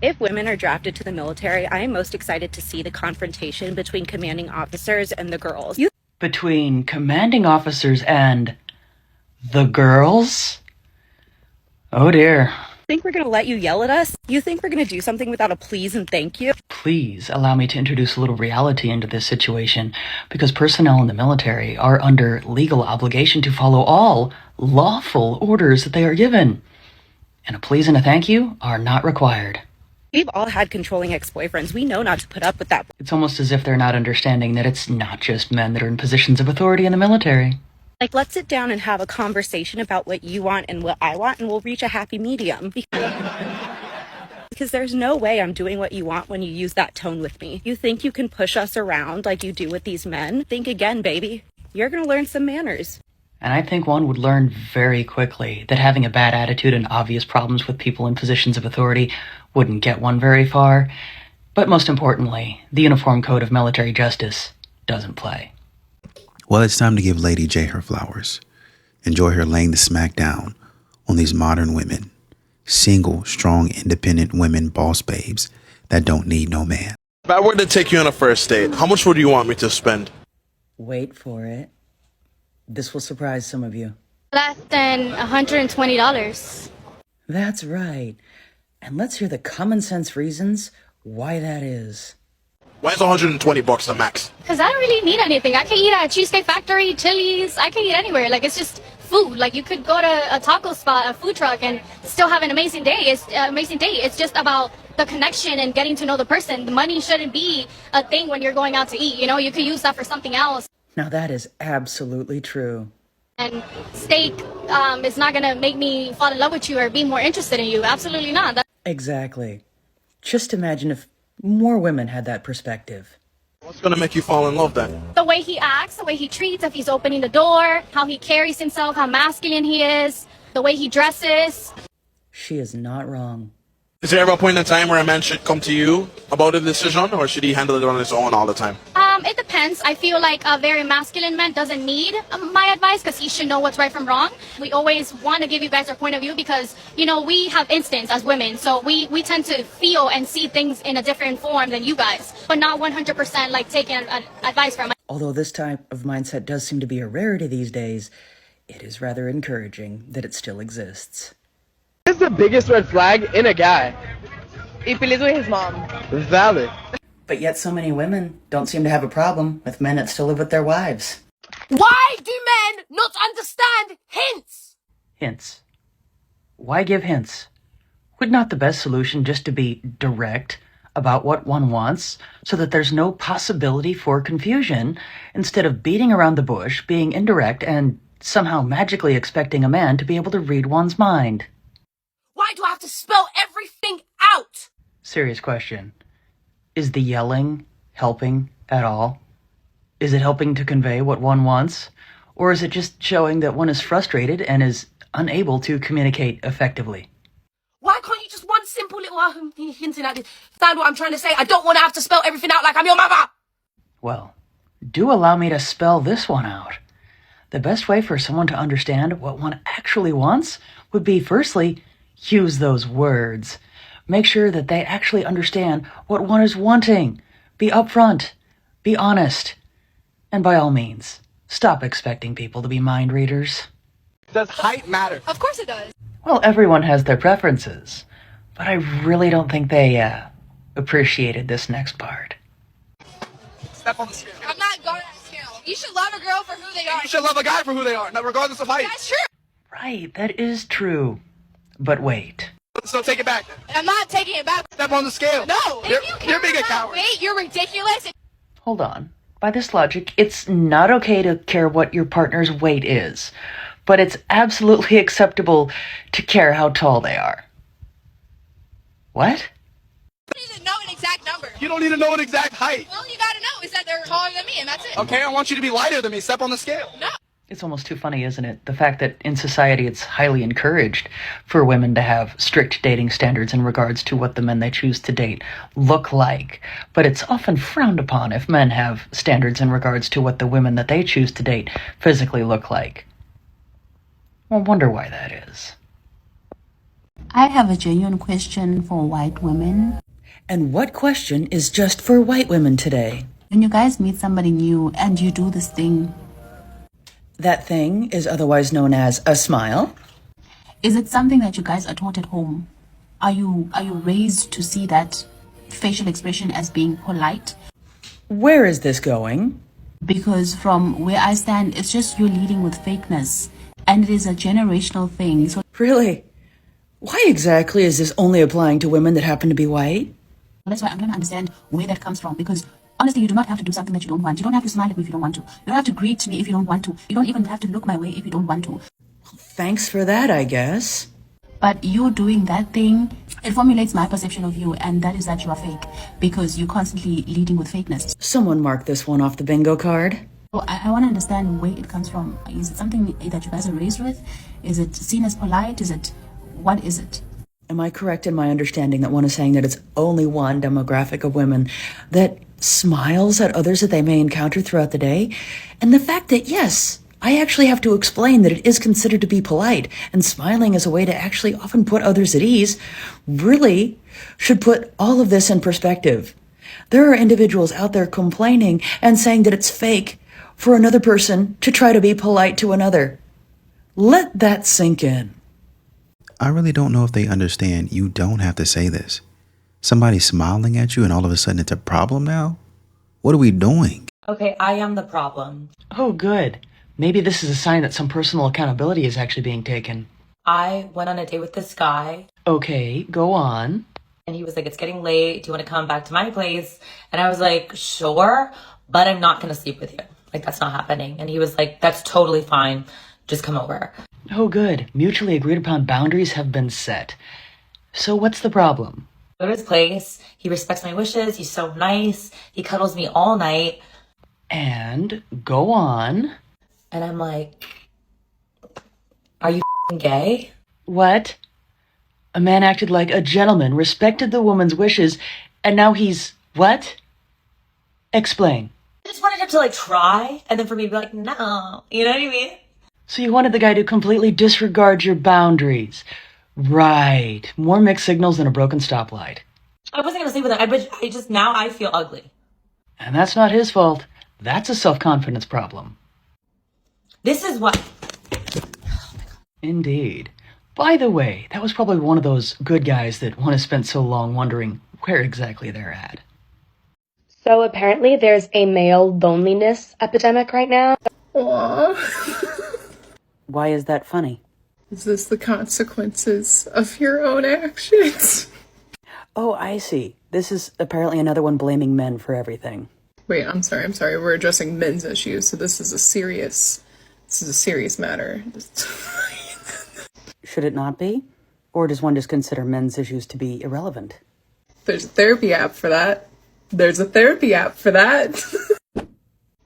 If women are drafted to the military, I am most excited to see the confrontation between commanding officers and the girls. Between commanding officers and the girls? Oh dear. Think we're gonna let you yell at us? You think we're gonna do something without a please and thank you? Please allow me to introduce a little reality into this situation, because personnel in the military are under legal obligation to follow all lawful orders that they are given. And a please and a thank you are not required. We've all had controlling ex-boyfriends. We know not to put up with that. It's almost as if they're not understanding that it's not just men that are in positions of authority in the military. Like, let's sit down and have a conversation about what you want and what I want, and we'll reach a happy medium. Because there's no way I'm doing what you want when you use that tone with me. You think you can push us around like you do with these men? Think again, baby. You're gonna learn some manners. And I think one would learn very quickly that having a bad attitude and obvious problems with people in positions of authority wouldn't get one very far. But most importantly, the Uniform Code of Military Justice doesn't play. Well, it's time to give Lady J her flowers. Enjoy her laying the smack down on these modern women. Single, strong, independent women, boss babes that don't need no man. If I were to take you on a first date, how much would you want me to spend? Wait for it. This will surprise some of you. Less than $120. That's right. And let's hear the common sense reasons why that is. Why is $120 the max? Because I don't really need anything. I can eat at Cheesecake Factory, Chili's. I can eat anywhere. Like, it's just food. Like, you could go to a taco spot, a food truck, and still have an amazing day. It's an amazing date. It's just about the connection and getting to know the person. The money shouldn't be a thing when you're going out to eat. You know, you could use that for something else. Now that is absolutely true. And steak is not going to make me fall in love with you or be more interested in you. Absolutely not. Exactly. Just imagine if more women had that perspective. What's gonna make you fall in love then? The way he acts, the way he treats, if he's opening the door, how he carries himself, how masculine he is, the way he dresses. She is not wrong. Is there ever a point in time where a man should come to you about a decision, or should he handle it on his own all the time? It depends. I feel like a very masculine man doesn't need my advice because he should know what's right from wrong. We always want to give you guys our point of view because, you know, we have instincts as women. So we tend to feel and see things in a different form than you guys, but not 100% like taking advice from. Although this type of mindset does seem to be a rarity these days, it is rather encouraging that it still exists. What is the biggest red flag in a guy? If he lives with his mom. Valid. But yet so many women don't seem to have a problem with men that still live with their wives. Why do men not understand hints? Hints. Why give hints? Would not the best solution just to be direct about what one wants so that there's no possibility for confusion, instead of beating around the bush, being indirect, and somehow magically expecting a man to be able to read one's mind? Why do I have to spell everything out? Serious question. Is the yelling helping at all? Is it helping to convey what one wants? Or is it just showing that one is frustrated and is unable to communicate effectively? Why can't you just one simple little hinting at this? Understand what I'm trying to say? I don't want to have to spell everything out like I'm your mother. Well, do allow me to spell this one out. The best way for someone to understand what one actually wants would be, firstly, use those words. Make sure that they actually understand what one is wanting. Be upfront. Be honest. And by all means, stop expecting people to be mind readers. Does height matter? Of course it does. Well, everyone has their preferences, but I really don't think they appreciated this next part. Step on the scale. I'm not going to scale. You should love a girl for who they are. You should love a guy for who they are, not regardless of height. That's true. Right, that is true. But wait. So take it back. I'm not taking it back. Step on the scale. No. You're being a coward. Wait, you're ridiculous. Hold on. By this logic, it's not okay to care what your partner's weight is, but it's absolutely acceptable to care how tall they are. What? You need to know an exact number. You don't need to know an exact height. All you gotta know is that they're taller than me, and that's it. Okay, I want you to be lighter than me. Step on the scale. No. It's almost too funny, isn't it? The fact that in society it's highly encouraged for women to have strict dating standards in regards to what the men they choose to date look like. But it's often frowned upon if men have standards in regards to what the women that they choose to date physically look like. I wonder why that is. I have a genuine question for white women. And what question is just for white women today? When you guys meet somebody new and you do this thing, That thing is otherwise known as a smile. is it something that you guys are taught at home? Are you raised to see that facial expression as being polite? Where is this going? Because from where I stand, it's just you're leading with fakeness. And it is a generational thing. So Really? Why exactly is this only applying to women that happen to be white? that's why I'm trying to understand where that comes from. Because honestly, you do not have to do something that you don't want. You don't have to smile at me if you don't want to. You don't have to greet me if you don't want to. You don't even have to look my way if you don't want to. Thanks for that, I guess. But you doing that thing, it formulates my perception of you, and that is that you are fake. Because you're constantly leading with fakeness. Someone mark this one off the bingo card. So I want to understand where it comes from. Is it something that you guys are raised with? Is it seen as polite? What is it? Am I correct in my understanding that one is saying that it's only one demographic of women that smiles at others that they may encounter throughout the day? And the fact that, yes, I actually have to explain that it is considered to be polite, and smiling is a way to actually often put others at ease, really should put all of this in perspective. There are individuals out there complaining and saying that it's fake for another person to try to be polite to another. Let that sink in. I really don't know if they understand you don't have to say this. Somebody's smiling at you and all of a sudden it's a problem now? What are we doing? Okay, I am the problem. Oh, good. Maybe this is a sign that some personal accountability is actually being taken. I went on a date with this guy, Okay, go on. and he was like, it's getting late. Do you want to come back to my place? And I was like, sure, but I'm not going to sleep with you. Like, that's not happening. And he was like, that's totally fine. Just come over. Oh, good. Mutually agreed upon boundaries have been set. So what's the problem? Go to his place. He respects my wishes. He's so nice. He cuddles me all night. And go on. And I'm like, are you f***ing gay? What? A man acted like a gentleman, respected the woman's wishes, and now he's what? Explain. I just wanted him to like try, and then for me to be like, no. You know what I mean? So you wanted the guy to completely disregard your boundaries. Right. More mixed signals than a broken stoplight. I wasn't going to sleep with him. I just, now I feel ugly. And that's not his fault. That's a self-confidence problem. This is what... Indeed. By the way, that was probably one of those good guys that one has spent so long wondering where exactly they're at. So apparently there's a male loneliness epidemic right now. Why is that funny? Is this the consequences of your own actions? Oh, I see. This is apparently another one blaming men for everything. Wait, I'm sorry. We're addressing men's issues, so this is a serious matter. Should it not be? Or does one just consider men's issues to be irrelevant? There's a therapy app for that.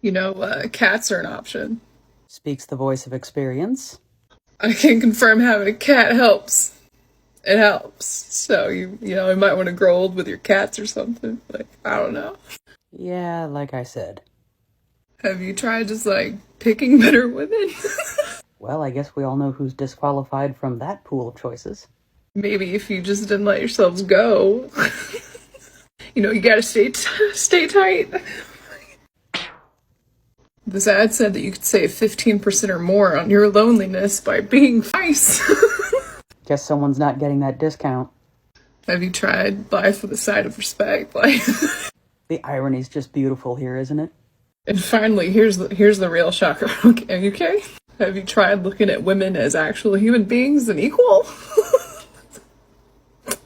You know, cats are an option. Speaks the voice of experience. I can confirm having a cat helps. It helps. So, you know, you might want to grow old with your cats or something. Like, I don't know. Yeah, like I said. Have you tried just, like, picking better women? Well, I guess we all know who's disqualified from that pool of choices. Maybe if you just didn't let yourselves go. You know, you gotta stay tight. This ad said that you could save 15% or more on your loneliness by being nice. Guess someone's not getting that discount. Have you tried life with a side of respect? Like, the irony's just beautiful here, isn't it? And finally, here's the real shocker. Okay, are you okay? Have you tried looking at women as actual human beings and equal?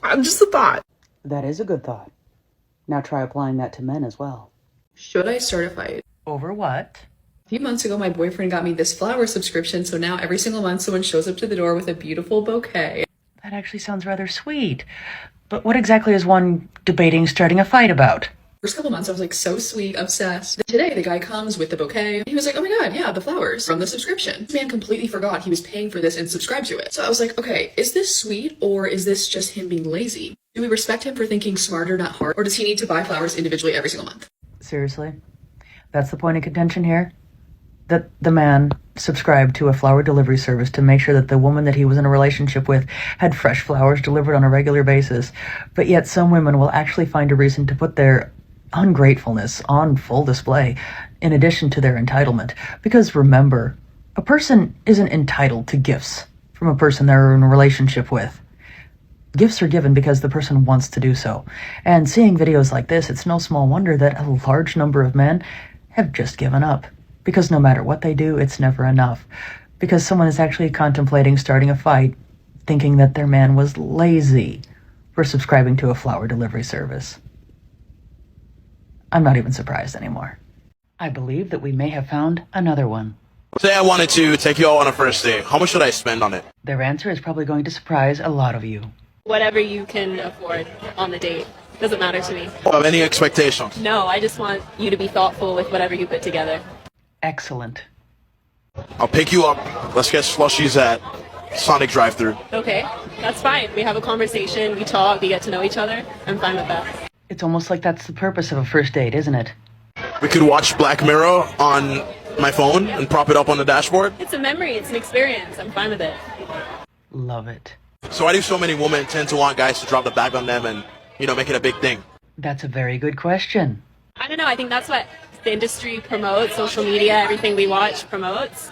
I'm just a thought. That is a good thought. Now try applying that to men as well. Should I start a fight? Over what? A few months ago, my boyfriend got me this flower subscription, so now every single month someone shows up to the door with a beautiful bouquet. That actually sounds rather sweet. But what exactly is one debating starting a fight about? First couple months, I was like so sweet, obsessed. Today, the guy comes with the bouquet. He was like, oh my god, yeah, the flowers from the subscription. This man completely forgot he was paying for this and subscribed to it. So I was like, okay, is this sweet or is this just him being lazy? Do we respect him for thinking smarter, not hard? Or does he need to buy flowers individually every single month? Seriously? That's the point of contention here? that the man subscribed to a flower delivery service to make sure that the woman that he was in a relationship with had fresh flowers delivered on a regular basis. But yet some women will actually find a reason to put their ungratefulness on full display in addition to their entitlement. Because remember, a person isn't entitled to gifts from a person they're in a relationship with. Gifts are given because the person wants to do so. And seeing videos like this, it's no small wonder that a large number of men have just given up. Because no matter what they do, it's never enough. Because someone is actually contemplating starting a fight, thinking that their man was lazy for subscribing to a flower delivery service. I'm not even surprised anymore. I believe that we may have found another one. Say I wanted to take you out on a first date. How much should I spend on it? Their answer is probably going to surprise a lot of you. Whatever you can afford on the date. Doesn't matter to me. Have any expectations? No, I just want you to be thoughtful with whatever you put together. Excellent. I'll pick you up. Let's get slushies at Sonic drive-thru. Okay, that's fine. We have a conversation, we talk, we get to know each other. I'm fine with that. It's almost like that's the purpose of a first date, isn't it? We could watch Black Mirror on my phone and prop it up on the dashboard. It's a memory, it's an experience. I'm fine with it. Love it. So why do so many women tend to want guys to drop the bag on them and, make it a big thing? That's a very good question. I don't know, I think that's what the industry promotes, social media, everything we watch promotes.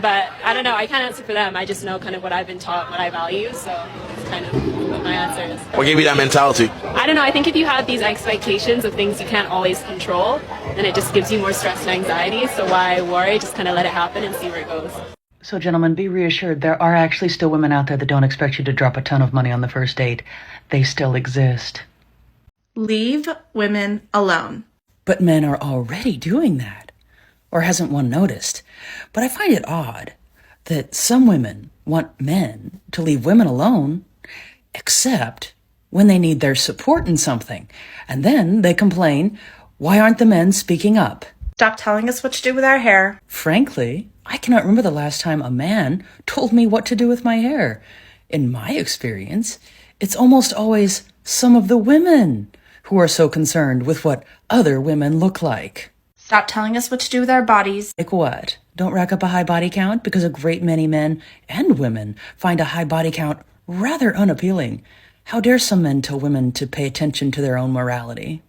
But I don't know, I can't answer for them. I just know kind of what I've been taught, what I value, so it's kind of what my answer is. What gave you that mentality? I don't know, I think if you have these expectations of things you can't always control, then it just gives you more stress and anxiety, so why worry? Just kind of let it happen and see where it goes. So gentlemen, be reassured, there are actually still women out there that don't expect you to drop a ton of money on the first date. They still exist. Leave women alone. But men are already doing that. Or hasn't one noticed? But I find it odd that some women want men to leave women alone, except when they need their support in something. And then they complain, why aren't the men speaking up? Stop telling us what to do with our hair. Frankly, I cannot remember the last time a man told me what to do with my hair. In my experience, it's almost always some of the women who are so concerned with what other women look like. Stop telling us what to do with our bodies. Like what? Don't rack up a high body count because a great many men and women find a high body count rather unappealing. How dare some men tell women to pay attention to their own morality?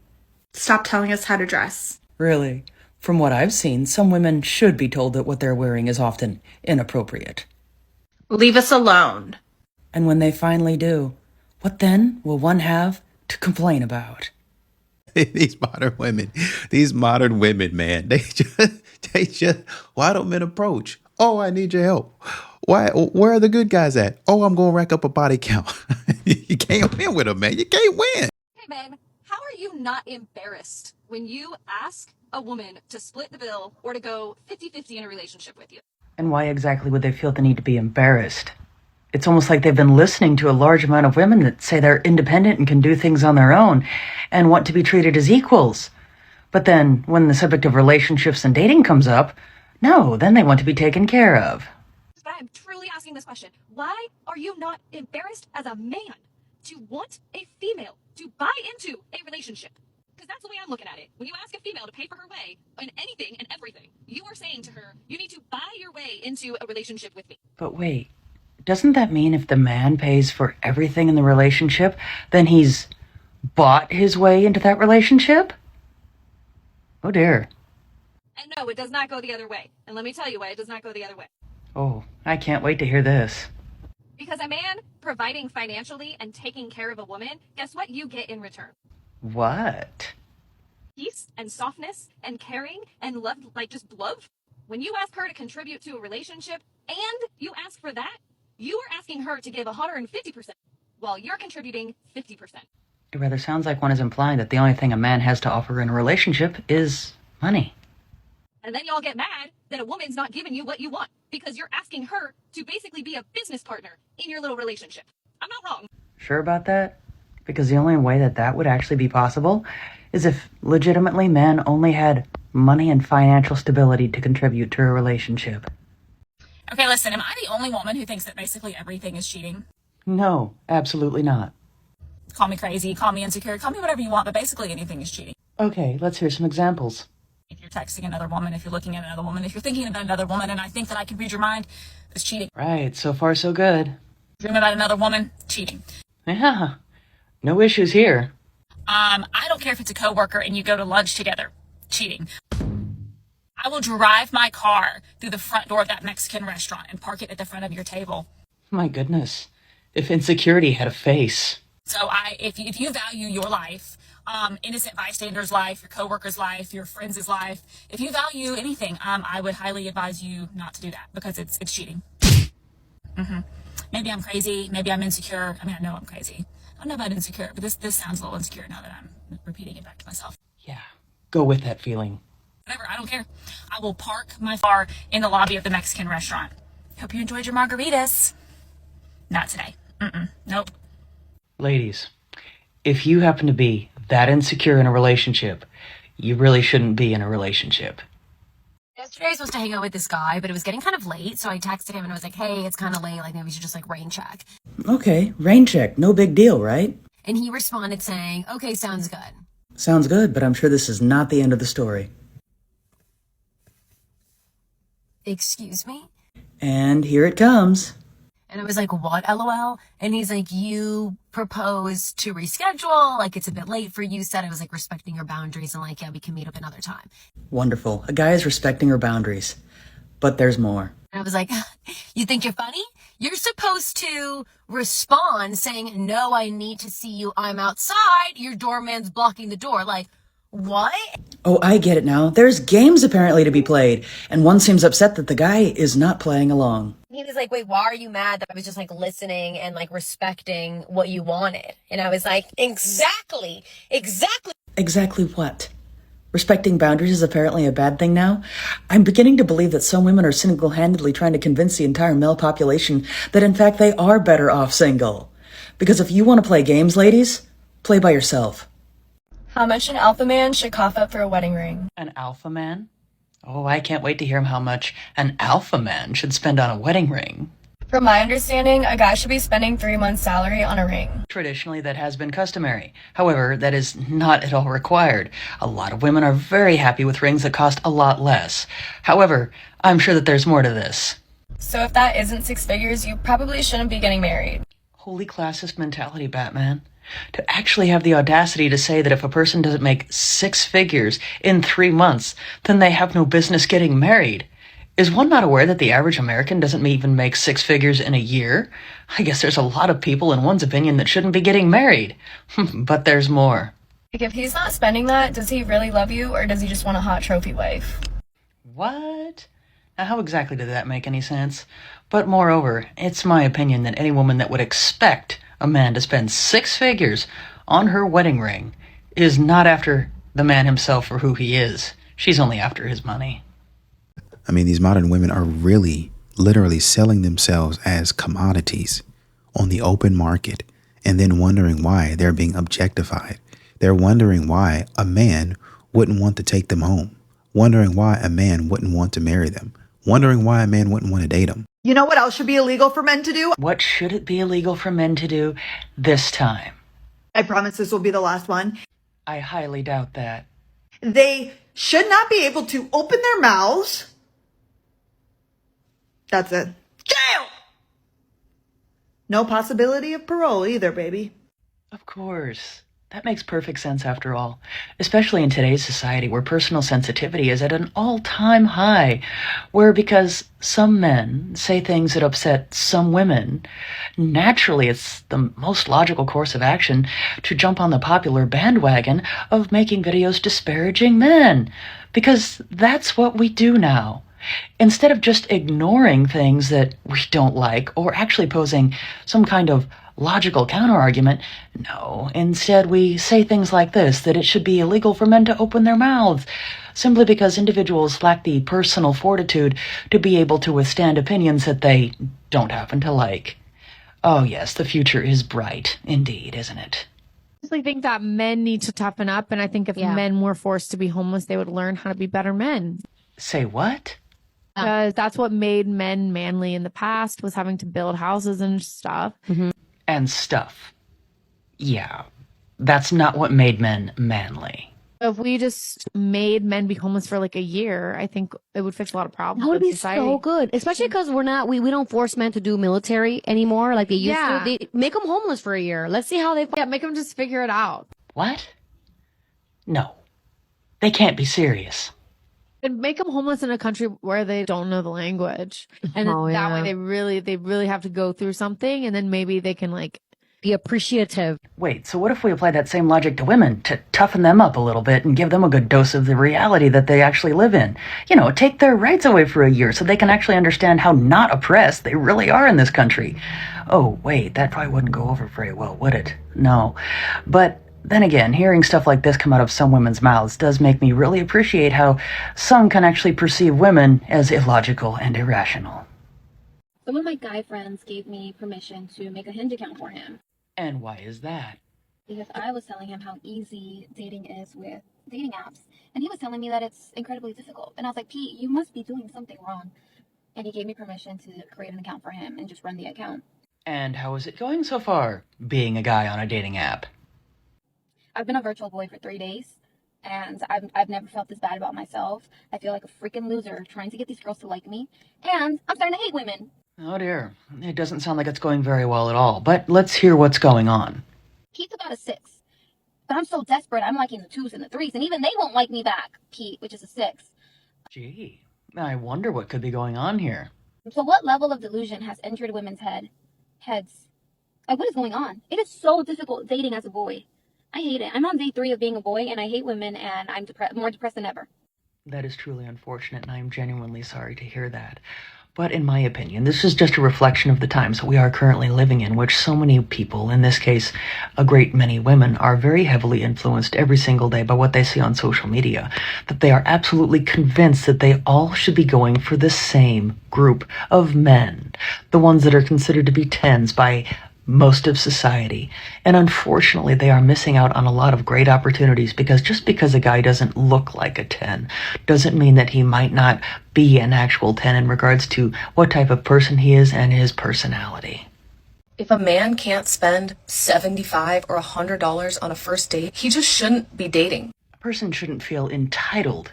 Stop telling us how to dress. Really? From what I've seen, some women should be told that what they're wearing is often inappropriate. Leave us alone. And when they finally do, what then will one have to complain about? These modern women, man, they just, why don't men approach? Oh, I need your help. Where are the good guys at? Oh, I'm going to rack up a body count. You can't win with them, man. You can't win. Hey, babe, how are you not embarrassed when you ask a woman to split the bill or to go 50-50 in a relationship with you? And why exactly would they feel the need to be embarrassed? It's almost like they've been listening to a large amount of women that say they're independent and can do things on their own and want to be treated as equals. But then when the subject of relationships and dating comes up, no, then they want to be taken care of. But I'm truly asking this question. Why are you not embarrassed as a man to want a female to buy into a relationship? Because that's the way I'm looking at it. When you ask a female to pay for her way in anything and everything, you are saying to her, you need to buy your way into a relationship with me. But wait, doesn't that mean if the man pays for everything in the relationship, then he's bought his way into that relationship? Oh dear. And no, it does not go the other way. And let me tell you why it does not go the other way. Oh, I can't wait to hear this. Because a man providing financially and taking care of a woman, guess what you get in return? What? Peace and softness and caring and love, like just love. When you ask her to contribute to a relationship and you ask for that, you are asking her to give 150% while you're contributing 50%. It rather sounds like one is implying that the only thing a man has to offer in a relationship is money. And then y'all get mad that a woman's not giving you what you want because you're asking her to basically be a business partner in your little relationship. I'm not wrong. Sure about that? Because the only way that that would actually be possible is if legitimately men only had money and financial stability to contribute to a relationship. Okay, listen, am I the only woman who thinks that basically everything is cheating? No, absolutely not. Call me crazy, call me insecure, call me whatever you want, but basically anything is cheating. Okay, let's hear some examples. If you're texting another woman, if you're looking at another woman, if you're thinking about another woman, and I think that I can read your mind, it's cheating. Right, so far so good. Dream about another woman, cheating. Yeah, no issues here. I don't care if it's a coworker and you go to lunch together, cheating. I will drive my car through the front door of that Mexican restaurant and park it at the front of your table. My goodness, if insecurity had a face. So if you value your life, innocent bystander's life, your coworker's life, your friend's life, if you value anything, I would highly advise you not to do that because it's cheating. Maybe I'm crazy. Maybe I'm insecure. I mean, I know I'm crazy. I don't know about insecure, but this sounds a little insecure now that I'm repeating it back to myself. Yeah, go with that feeling. Whatever, I don't care. I will park my car in the lobby of the Mexican restaurant. Hope you enjoyed your margaritas. Not today. Nope. Ladies, if you happen to be that insecure in a relationship, you really shouldn't be in a relationship. Yesterday I was supposed to hang out with this guy, but it was getting kind of late, so I texted him and I was like, hey, it's kind of late, like maybe we should just like rain check. Okay, rain check, no big deal, right? And he responded saying, okay, sounds good. Sounds good, but I'm sure this is not the end of the story. Excuse me? And here it comes. And I was like, what, LOL? And he's like, you proposed to reschedule, like it's a bit late for you, said I was like respecting your boundaries and like, yeah, we can meet up another time. Wonderful. A guy is respecting her boundaries. But there's more. And I was like, you think you're funny? You're supposed to respond saying, no, I need to see you. I'm outside. Your doorman's blocking the door. Like, what? Oh, I get it now. There's games apparently to be played, and one seems upset that the guy is not playing along. He was like, wait, why are you mad that I was just like listening and like respecting what you wanted? And I was like, exactly. Exactly what? Respecting boundaries is apparently a bad thing now? I'm beginning to believe that some women are single-handedly trying to convince the entire male population that in fact they are better off single. Because if you want to play games, ladies, play by yourself. How much an alpha man should cough up for a wedding ring? An alpha man? Oh, I can't wait to hear how much an alpha man should spend on a wedding ring. From my understanding, a guy should be spending 3 months' salary on a ring. Traditionally, that has been customary. However, that is not at all required. A lot of women are very happy with rings that cost a lot less. However, I'm sure that there's more to this. So if that isn't 6 figures, you probably shouldn't be getting married. Holy classist mentality, Batman. To actually have the audacity to say that if a person doesn't make 6 figures in 3 months, then they have no business getting married. Is one not aware that the average American doesn't even make 6 figures in a year? I guess there's a lot of people, in one's opinion, that shouldn't be getting married. But there's more. Like, if he's not spending that, does he really love you, or does he just want a hot trophy wife? What? Now, how exactly did that make any sense? But moreover, it's my opinion that any woman that would expect a man to spend 6 figures on her wedding ring is not after the man himself for who he is. She's only after his money. I mean, these modern women are really, literally selling themselves as commodities on the open market and then wondering why they're being objectified. They're wondering why a man wouldn't want to take them home, wondering why a man wouldn't want to marry them, wondering why a man wouldn't want to date them. You know what else should be illegal for men to do? What should it be illegal for men to do this time? I promise this will be the last one. I highly doubt that. They should not be able to open their mouths. That's it. Jail! No possibility of parole either, baby. Of course. That makes perfect sense after all, especially in today's society where personal sensitivity is at an all-time high, where because some men say things that upset some women, naturally it's the most logical course of action to jump on the popular bandwagon of making videos disparaging men, because that's what we do now. Instead of just ignoring things that we don't like or actually posing some kind of logical counterargument, no, instead we say things like this, that it should be illegal for men to open their mouths, simply because individuals lack the personal fortitude to be able to withstand opinions that they don't happen to like. Oh yes, the future is bright, indeed, isn't it? I think that men need to toughen up, and I think if men were forced to be homeless, they would learn how to be better men. Say what? Because that's what made men manly in the past, was having to build houses and stuff. And stuff. Yeah, that's not what made men manly. If we just made men be homeless for like a year, I think it would fix a lot of problems. That would in be society. so good, especially because we don't force men to do military anymore like they used to. They make them homeless for a year. Let's see how they. Yeah, make them just figure it out. What? No. They can't be serious. And make them homeless in a country where they don't know the language, and then that way they really have to go through something, and then maybe they can like be appreciative. Wait, so what if we apply that same logic to women to toughen them up a little bit and give them a good dose of the reality that they actually live in? You know, take their rights away for a year so they can actually understand how not oppressed they really are in this country. Oh, wait, that probably wouldn't go over very well, would it? No. But then again, hearing stuff like this come out of some women's mouths does make me really appreciate how some can actually perceive women as illogical and irrational. Some of my guy friends gave me permission to make a Hinge account for him. And why is that? Because I was telling him how easy dating is with dating apps. And he was telling me that it's incredibly difficult. And I was like, Pete, you must be doing something wrong. And he gave me permission to create an account for him and just run the account. And how is it going so far, being a guy on a dating app? I've been a virtual boy for 3 days. And I've never felt this bad about myself. I feel like a freaking loser trying to get these girls to like me. And I'm starting to hate women. Oh dear, it doesn't sound like it's going very well at all, but let's hear what's going on. Pete's about a 6. But I'm so desperate, I'm liking the 2s and the 3s, and even they won't like me back, Pete, which is a 6. Gee, I wonder what could be going on here. So what level of delusion has entered women's heads? Like, what is going on? It is so difficult dating as a boy. I hate it. I'm on day 3 of being a boy, and I hate women, and I'm more depressed than ever. That is truly unfortunate, and I am genuinely sorry to hear that. But in my opinion, this is just a reflection of the times that we are currently living in, which so many people, in this case, a great many women, are very heavily influenced every single day by what they see on social media, that they are absolutely convinced that they all should be going for the same group of men, the ones that are considered to be 10s by most of society. And unfortunately, they are missing out on a lot of great opportunities because just because a guy doesn't look like a 10 doesn't mean that he might not be an actual 10 in regards to what type of person he is and his personality. If a man can't spend $75 or $100 on a first date, he just shouldn't be dating. A person shouldn't feel entitled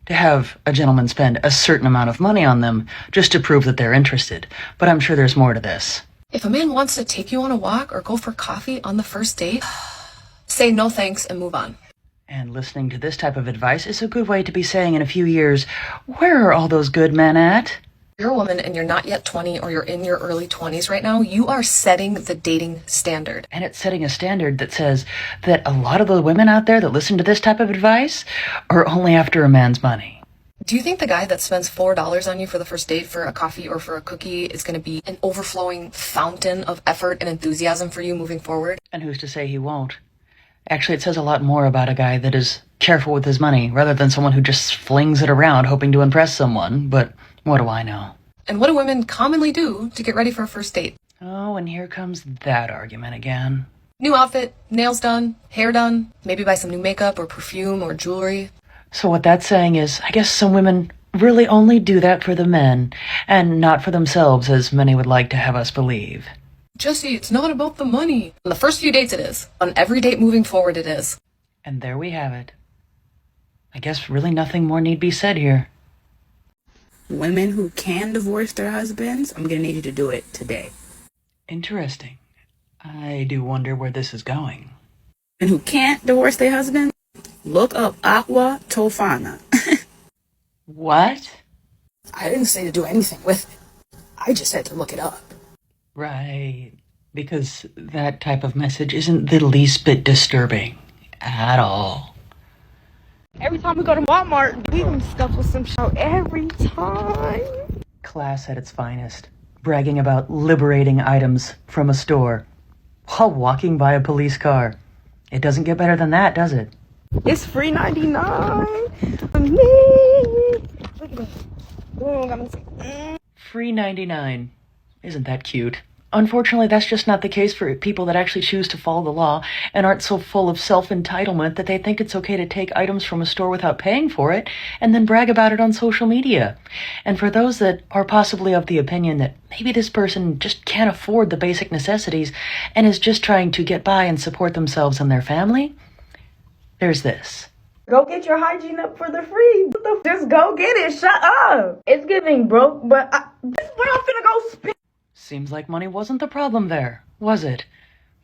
to have a gentleman spend a certain amount of money on them just to prove that they're interested. But I'm sure there's more to this. If a man wants to take you on a walk or go for coffee on the first date, say no thanks and move on. And listening to this type of advice is a good way to be saying in a few years, where are all those good men at? If you're a woman and you're not yet 20 or you're in your early 20s right now, you are setting the dating standard. And it's setting a standard that says that a lot of the women out there that listen to this type of advice are only after a man's money. Do you think the guy that spends $4 on you for the first date for a coffee or for a cookie is going to be an overflowing fountain of effort and enthusiasm for you moving forward? And who's to say he won't? Actually, it says a lot more about a guy that is careful with his money rather than someone who just flings it around hoping to impress someone. But what do I know? And what do women commonly do to get ready for a first date? Oh, and here comes that argument again. New outfit, nails done, hair done, maybe buy some new makeup or perfume or jewelry. So what that's saying is, I guess some women really only do that for the men, and not for themselves, as many would like to have us believe. Jesse, it's not about the money. On the first few dates it is. On every date moving forward it is. And there we have it. I guess really nothing more need be said here. Women who can divorce their husbands, I'm gonna need you to do it today. Interesting. I do wonder where this is going. And who can't divorce their husband, look up Aqua Tofana. What? I didn't say to do anything with it. I just said to look it up. Right. Because that type of message isn't the least bit disturbing. At all. Every time we go to Walmart, we gonna scuffle some shit every time. Class at its finest. Bragging about liberating items from a store while walking by a police car. It doesn't get better than that, does it? It's free 99 for me. Look at this. Free 99. Isn't that cute? Unfortunately, that's just not the case for people that actually choose to follow the law and aren't so full of self-entitlement that they think it's okay to take items from a store without paying for it and then brag about it on social media. And for those that are possibly of the opinion that maybe this person just can't afford the basic necessities and is just trying to get by and support themselves and their family, there's this. Go get your hygiene up for the free. Just go get it. Shut up. It's giving broke, but this is what I'm finna go spend. Seems like money wasn't the problem there, was it?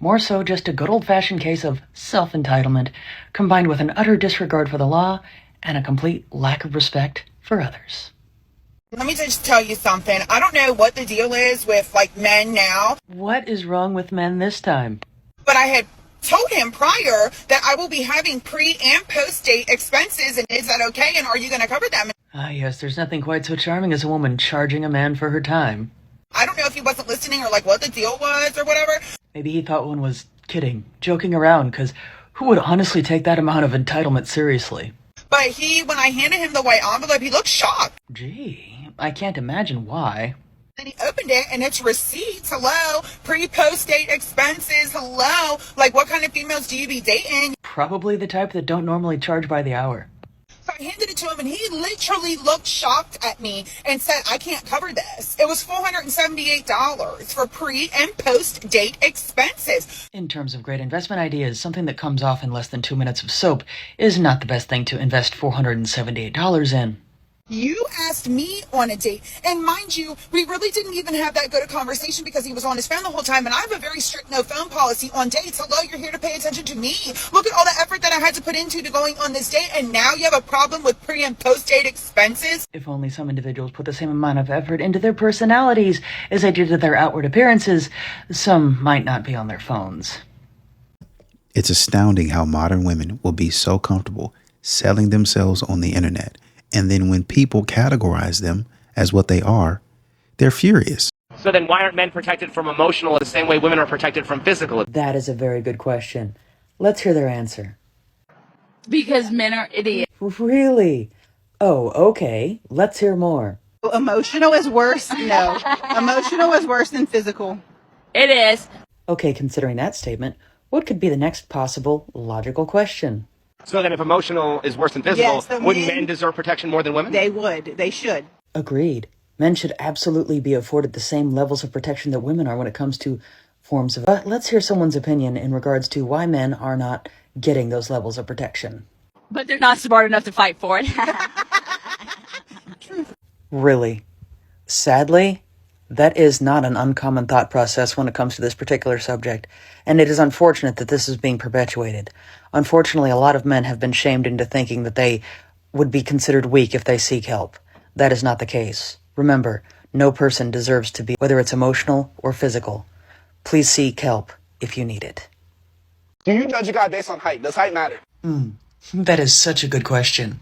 More so just a good old-fashioned case of self-entitlement, combined with an utter disregard for the law and a complete lack of respect for others. Let me just tell you something. I don't know what the deal is with, like, men now. What is wrong with men this time? But I had told him prior that I will be having pre- and post-date expenses, and is that okay? And are you going to cover them? Ah, yes, there's nothing quite so charming as a woman charging a man for her time. I don't know if he wasn't listening or, like, what the deal was or whatever. Maybe he thought one was kidding, joking around, because who would honestly take that amount of entitlement seriously? But when I handed him the white envelope, he looked shocked. Gee, I can't imagine why. And he opened it, and it's receipts. Hello. Pre-post-date expenses. Hello. Like, what kind of females do you be dating? Probably the type that don't normally charge by the hour. So I handed it to him, and he literally looked shocked at me and said, I can't cover this. It was $478 for pre- and post-date expenses. In terms of great investment ideas, something that comes off in less than 2 minutes of soap is not the best thing to invest $478 in. You asked me on a date, and mind you, we really didn't even have that good a conversation because he was on his phone the whole time, and I have a very strict no phone policy on dates. Hello, you're here to pay attention to me. Look at all the effort that I had to put into going on this date, and now you have a problem with pre- and post-date expenses? If only some individuals put the same amount of effort into their personalities as they did to their outward appearances, some might not be on their phones. It's astounding how modern women will be so comfortable selling themselves on the internet. And then when people categorize them as what they are, they're furious. So then why aren't men protected from emotional the same way women are protected from physical? That is a very good question. Let's hear their answer. Because men are idiots. Really? Oh, okay. Let's hear more. Emotional is worse? No. Emotional is worse than physical. It is. Okay, considering that statement, what could be the next possible logical question? So then if emotional is worse than physical, Yes, wouldn't men deserve protection more than women? They would. They should. Agreed. Men should absolutely be afforded the same levels of protection that women are when it comes to forms of... But let's hear someone's opinion in regards to why men are not getting those levels of protection. But they're not smart enough to fight for it. Really? Sadly, that is not an uncommon thought process when it comes to this particular subject, and it is unfortunate that this is being perpetuated. Unfortunately, a lot of men have been shamed into thinking that they would be considered weak if they seek help. That is not the case. Remember, no person deserves to be, whether it's emotional or physical. Please seek help if you need it. Do you judge a guy based on height? Does height matter? That is such a good question.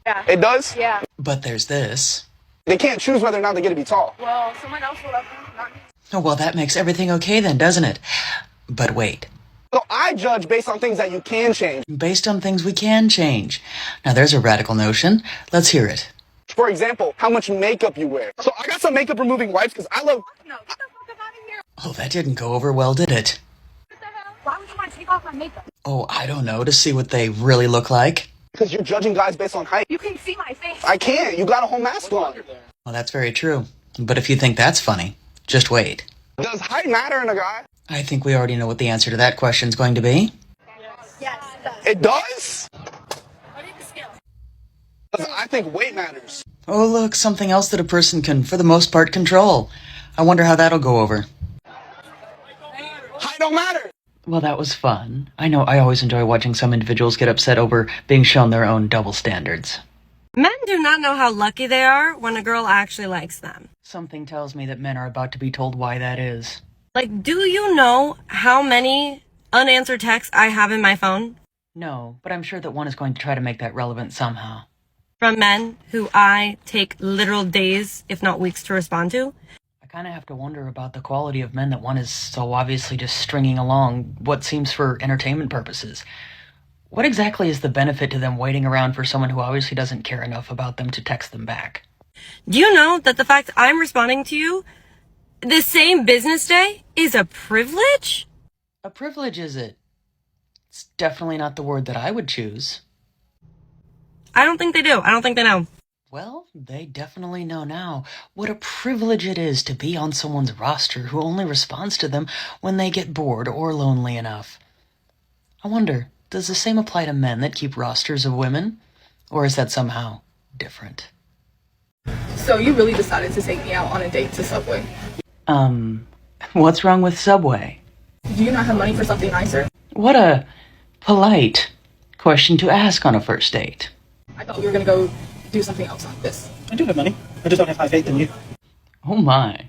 Yeah. It does? Yeah. But there's this. They can't choose whether or not they get to be tall. Well, someone else will love them, not me. Oh, well, that makes everything okay then, doesn't it? But wait. So I judge based on things that you can change. Based on things we can change. Now, there's a radical notion. Let's hear it. For example, how much makeup you wear. So I got some makeup removing wipes because I love... No, get the fuck out of here. Oh, that didn't go over well, did it? What the hell? Why would you want to take off my makeup? Oh, I don't know, to see what they really look like. Because you're judging guys based on height. You can see my face. I can't. You got a whole mask on. Well, that's very true. But if you think that's funny, just wait. Does height matter in a guy? I think we already know what the answer to that question's going to be. Yes, it does. I think weight matters. Oh, look, something else that a person can, for the most part, control. I wonder how that'll go over. Height don't matter. Well, that was fun. I know I always enjoy watching some individuals get upset over being shown their own double standards. Men do not know how lucky they are when a girl actually likes them. Something tells me that men are about to be told why that is. Like, do you know how many unanswered texts I have in my phone? No, but I'm sure that one is going to try to make that relevant somehow. From men who I take literal days, if not weeks, to respond to. I kind of have to wonder about the quality of men that one is so obviously just stringing along what seems for entertainment purposes. What exactly is the benefit to them waiting around for someone who obviously doesn't care enough about them to text them back? Do you know that the fact I'm responding to you the same business day is a privilege? A privilege, is it? It's definitely not the word that I would choose. I don't think they do. I don't think they know. Well, they definitely know now what a privilege it is to be on someone's roster who only responds to them when they get bored or lonely enough. I wonder, does the same apply to men that keep rosters of women? Or is that somehow different? So you really decided to take me out on a date to Subway? What's wrong with Subway? Do you not have money for something nicer? What a polite question to ask on a first date. I thought we were gonna go do something else on this. I do have money. I just don't have high faith in you. Oh my.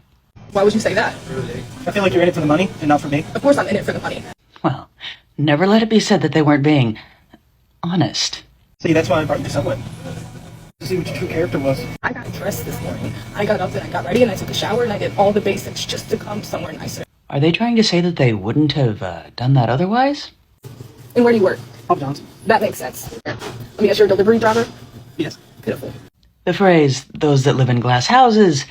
Why would you say that? I feel like you're in it for the money and not for me. Of course I'm in it for the money. Well, never let it be said that they weren't being honest. See, that's why I brought you to Subway. To see what your true character was. I got dressed this morning. I got up and I got ready and I took a shower and I did all the basics just to come somewhere nicer. Are they trying to say that they wouldn't have done that otherwise? And where do you work? Papa John's. That makes sense. Let me guess, you're a delivery driver? Yes. Pitiful. The phrase, those that live in glass houses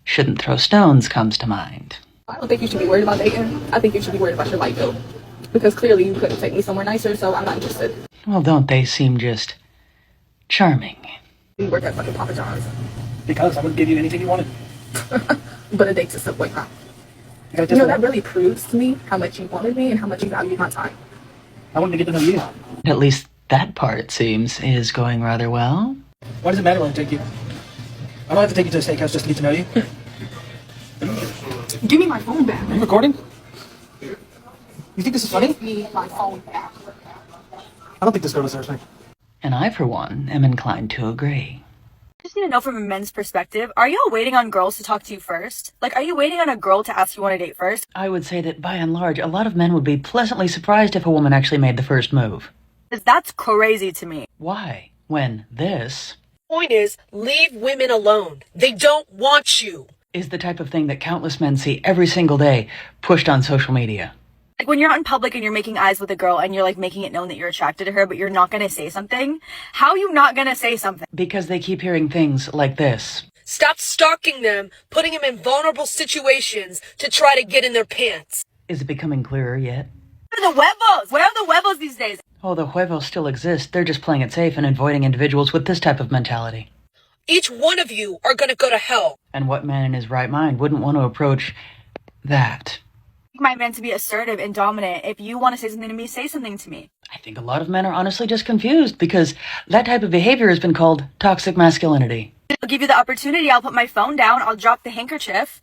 shouldn't throw stones, comes to mind. I don't think you should be worried about dating. I think you should be worried about your light bill. Because clearly you couldn't take me somewhere nicer, so I'm not interested. Well, don't they seem just charming? You work at fucking Papa John's. Because I wouldn't give you anything you wanted. But a date's a Subway, huh? You know, that really proves to me how much you wanted me and how much you valued my time. I wanted to get to know you. At least that part, it seems, is going rather well. Why does it matter when I take you? I don't have to take you to a steakhouse just to get to know you. Give me my phone back. Are you recording? You think this is funny? Give me my phone back. I don't think this girl deserves me. And I, for one, am inclined to agree. I just need to know from a men's perspective, are y'all waiting on girls to talk to you first? Like, are you waiting on a girl to ask you on a date first? I would say that, by and large, a lot of men would be pleasantly surprised if a woman actually made the first move. 'Cause that's crazy to me. Why? When this... Point is, leave women alone. They don't want you. ...is the type of thing that countless men see every single day pushed on social media. Like, when you're out in public and you're making eyes with a girl and you're, like, making it known that you're attracted to her, but you're not gonna say something, how are you not gonna say something? Because they keep hearing things like this. Stop stalking them, putting them in vulnerable situations to try to get in their pants. Is it becoming clearer yet? Where are the huevos? Where are the huevos these days? Oh, the huevos still exist. They're just playing it safe and avoiding individuals with this type of mentality. Each one of you are gonna go to hell. And what man in his right mind wouldn't want to approach that? My man to be assertive and dominant. If you want to say something to me, say something to me. I think a lot of men are honestly just confused because that type of behavior has been called toxic masculinity. I'll give you the opportunity. I'll put my phone down. I'll drop the handkerchief.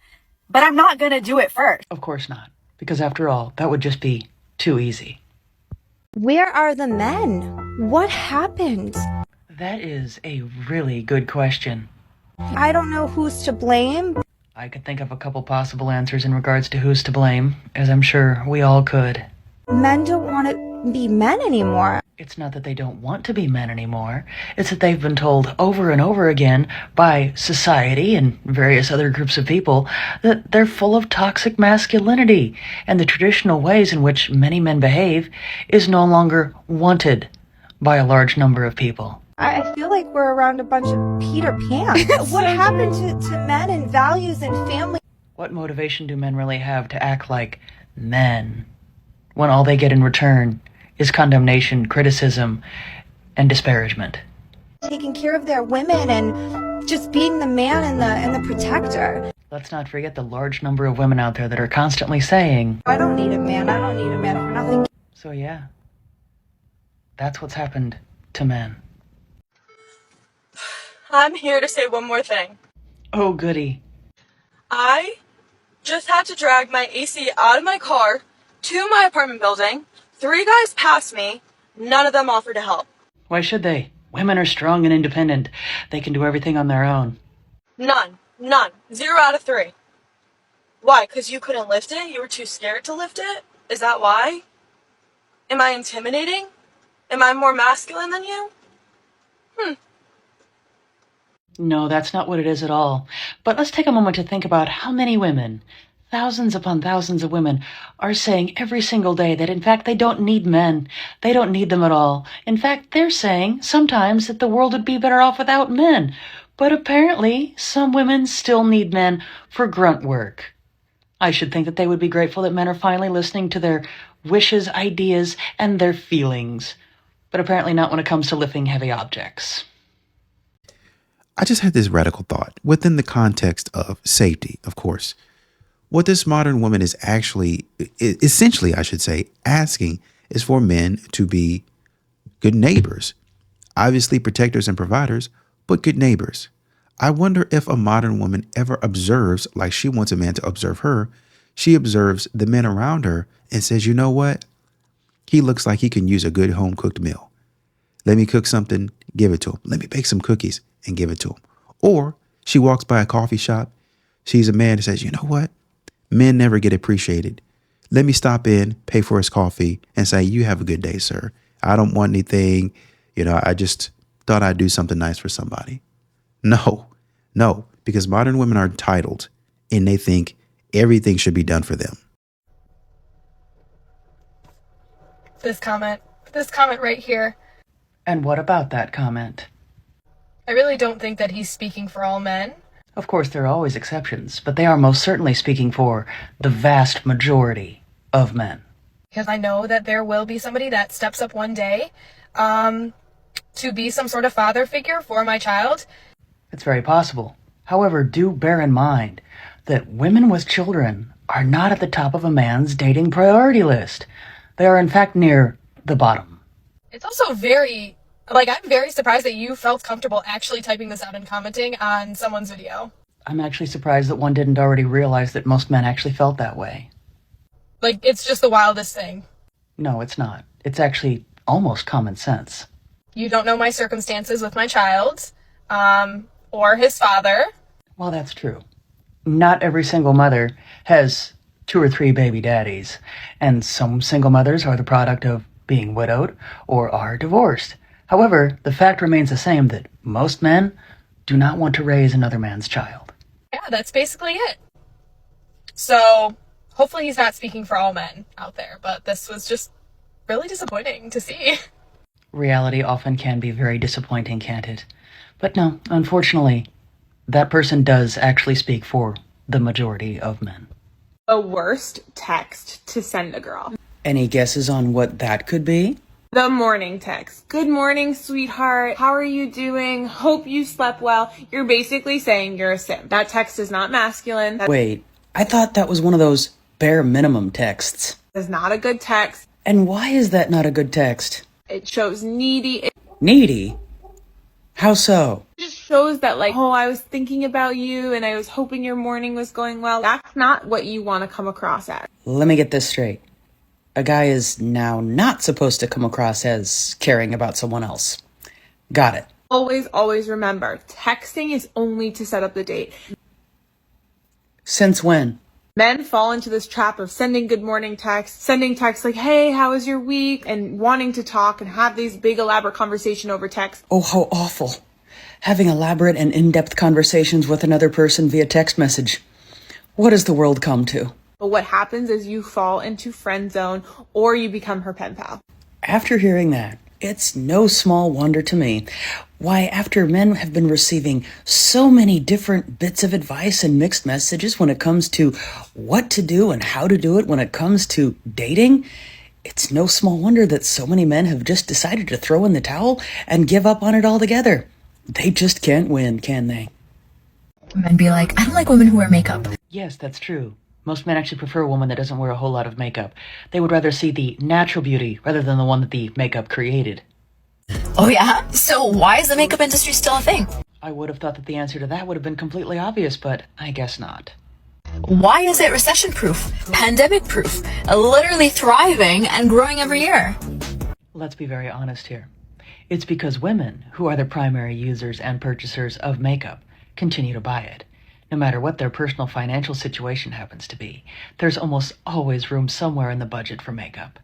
But I'm not gonna do it first. Of course not. Because after all, that would just be too easy. Where are the men? What happened? That is a really good question. I don't know who's to blame. I could think of a couple possible answers in regards to who's to blame, as I'm sure we all could. Men don't want to be men anymore. It's not that they don't want to be men anymore. It's that they've been told over and over again by society and various other groups of people that they're full of toxic masculinity, and the traditional ways in which many men behave is no longer wanted by a large number of people. I feel like we're around a bunch of Peter Pan. What happened to men and values and family? What motivation do men really have to act like men when all they get in return is condemnation, criticism, and disparagement? Taking care of their women and just being the man and the protector. Let's not forget the large number of women out there that are constantly saying, I don't need a man. I don't need a man for nothing. So yeah, that's what's happened to men. I'm here to say one more thing. Oh, goody. I just had to drag my AC out of my car to my apartment building. 3 guys passed me. None of them offered to help. Why should they? Women are strong and independent. They can do everything on their own. None. 0 out of 3. Why? Because you couldn't lift it? You were too scared to lift it? Is that why? Am I intimidating? Am I more masculine than you? No, that's not what it is at all. But let's take a moment to think about how many women, thousands upon thousands of women, are saying every single day that in fact they don't need men. They don't need them at all. In fact, they're saying sometimes that the world would be better off without men. But apparently, some women still need men for grunt work. I should think that they would be grateful that men are finally listening to their wishes, ideas, and their feelings. But apparently not when it comes to lifting heavy objects. I just had this radical thought within the context of safety, of course. What this modern woman is actually, essentially, I should say, asking is for men to be good neighbors. Obviously protectors and providers, but good neighbors. I wonder if a modern woman ever observes like she wants a man to observe her. She observes the men around her and says, you know what? He looks like he can use a good home cooked meal. Let me cook something, give it to him. Let me bake some cookies and give it to him. Or she walks by a coffee shop, sees a man and says, you know what? Men never get appreciated. Let me stop in, pay for his coffee and say, you have a good day, sir. I don't want anything. I just thought I'd do something nice for somebody. No, because modern women are entitled and they think everything should be done for them. This comment right here. And what about that comment? I really don't think that he's speaking for all men. Of course, there are always exceptions, but they are most certainly speaking for the vast majority of men. Because I know that there will be somebody that steps up one day to be some sort of father figure for my child. It's very possible. However, do bear in mind that women with children are not at the top of a man's dating priority list. They are, in fact, near the bottom. It's also I'm very surprised that you felt comfortable actually typing this out and commenting on someone's video. I'm actually surprised that one didn't already realize that most men actually felt that way. It's just the wildest thing. No, it's not. It's actually almost common sense. You don't know my circumstances with my child, or his father. Well, that's true. Not every single mother has 2 or 3 baby daddies, and some single mothers are the product of being widowed or are divorced. However, the fact remains the same that most men do not want to raise another man's child. Yeah, that's basically it. So, hopefully he's not speaking for all men out there, but this was just really disappointing to see. Reality often can be very disappointing, can't it? But no, unfortunately, that person does actually speak for the majority of men. The worst text to send a girl. Any guesses on what that could be? The morning text. Good morning, sweetheart. How are you doing? Hope you slept well. You're basically saying you're a simp. That text is not masculine. Wait, I thought that was one of those bare minimum texts. Is not a good text. And why is that not a good text? It shows needy. Needy? How so? It just shows that I was thinking about you and I was hoping your morning was going well. That's not what you want to come across as. Let me get this straight. A guy is now not supposed to come across as caring about someone else. Got it. Always remember, texting is only to set up the date. Since when? Men fall into this trap of sending good morning texts, sending texts like, hey, how was your week? And wanting to talk and have these big elaborate conversation over text. Oh, how awful. Having elaborate and in-depth conversations with another person via text message. What has the world come to? But what happens is you fall into friend zone or you become her pen pal. After hearing that, it's no small wonder to me why, after men have been receiving so many different bits of advice and mixed messages when it comes to what to do and how to do it when it comes to dating, it's no small wonder that so many men have just decided to throw in the towel and give up on it altogether. They just can't win, can they? Men be like, I don't like women who wear makeup. Yes, that's true. Most men actually prefer a woman that doesn't wear a whole lot of makeup. They would rather see the natural beauty rather than the one that the makeup created. Oh yeah? So why is the makeup industry still a thing? I would have thought that the answer to that would have been completely obvious, but I guess not. Why is it recession-proof, pandemic-proof, literally thriving and growing every year? Let's be very honest here. It's because women, who are the primary users and purchasers of makeup, continue to buy it. No matter what their personal financial situation happens to be, there's almost always room somewhere in the budget for makeup.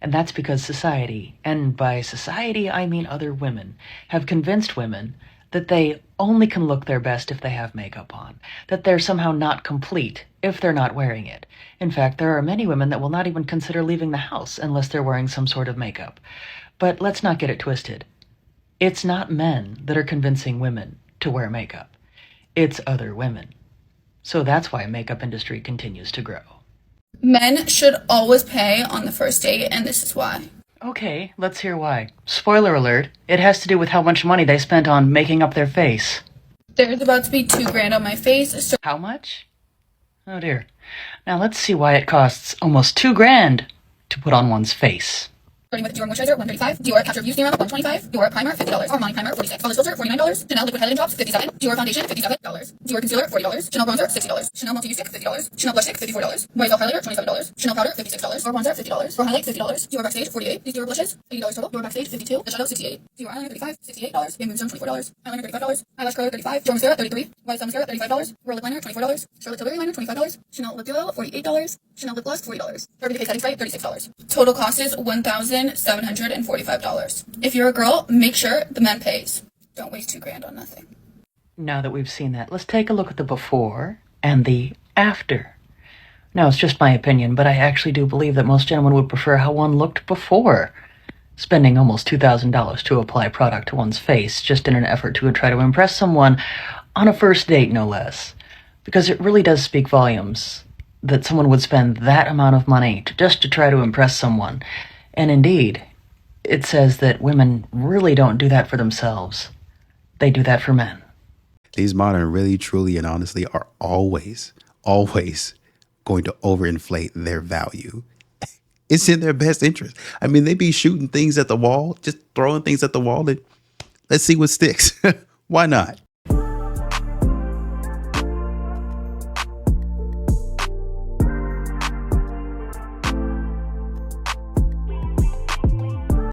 And that's because society, and by society I mean other women, have convinced women that they only can look their best if they have makeup on, that they're somehow not complete if they're not wearing it. In fact, there are many women that will not even consider leaving the house unless they're wearing some sort of makeup. But let's not get it twisted. It's not men that are convincing women to wear makeup. It's other women. So that's why makeup industry continues to grow. Men should always pay on the first date, and this is why. Okay, let's hear why. Spoiler alert, it has to do with how much money they spent on making up their face. There's about to be $2,000 on my face. So how much? Oh dear. Now let's see why it costs almost $2,000 to put on one's face. Starting with Dior Moisturizer, $135. Dior Capture View Serum, $125. Dior Primer, $50. Armani Primer, $46. Flawless Filter, $49. Chanel Liquid Highlighting Drops, $57. Dior Foundation, $57. Dior Concealer, $40. Chanel Bronzer, $60. Chanel Multi-Use Stick, $50. Chanel Blush Stick, $54. YSL Highlighter, $27. Chanel Powder, $56. Dior Bronzer, $50. Dior Highlight, $50. Dior Backstage, $48. These Dior Blushes, $80 total. Dior Backstage, $52. Eyeshadow, $68. Dior Eyeliner, $35. $68. Bamboo Stone, $24. Eyeliner, $35. Eyelash Curler, $35. Dior Mascara, $33. YSL Mascara, $35. Royal Lip Liner, $24. Charlotte Tilbury Liner, $25. Chanel Lip Duo, $48. Chanel Lip Gloss, $40. Burberry Face Setting Spray, $36. Total cost is $1,745. If you're a girl, make sure the man pays. Don't waste $2,000 on nothing. Now that we've seen that, let's take a look at the before and the after. Now, it's just my opinion, but I actually do believe that most gentlemen would prefer how one looked before spending almost $2,000 to apply product to one's face just in an effort to try to impress someone on a first date, no less. Because it really does speak volumes that someone would spend that amount of money just to try to impress someone. And indeed, it says that women really don't do that for themselves. They do that for men. These modern really, truly, and honestly are always going to overinflate their value. It's in their best interest. I mean, they be shooting things at the wall, just throwing things at the wall and let's see what sticks. Why not?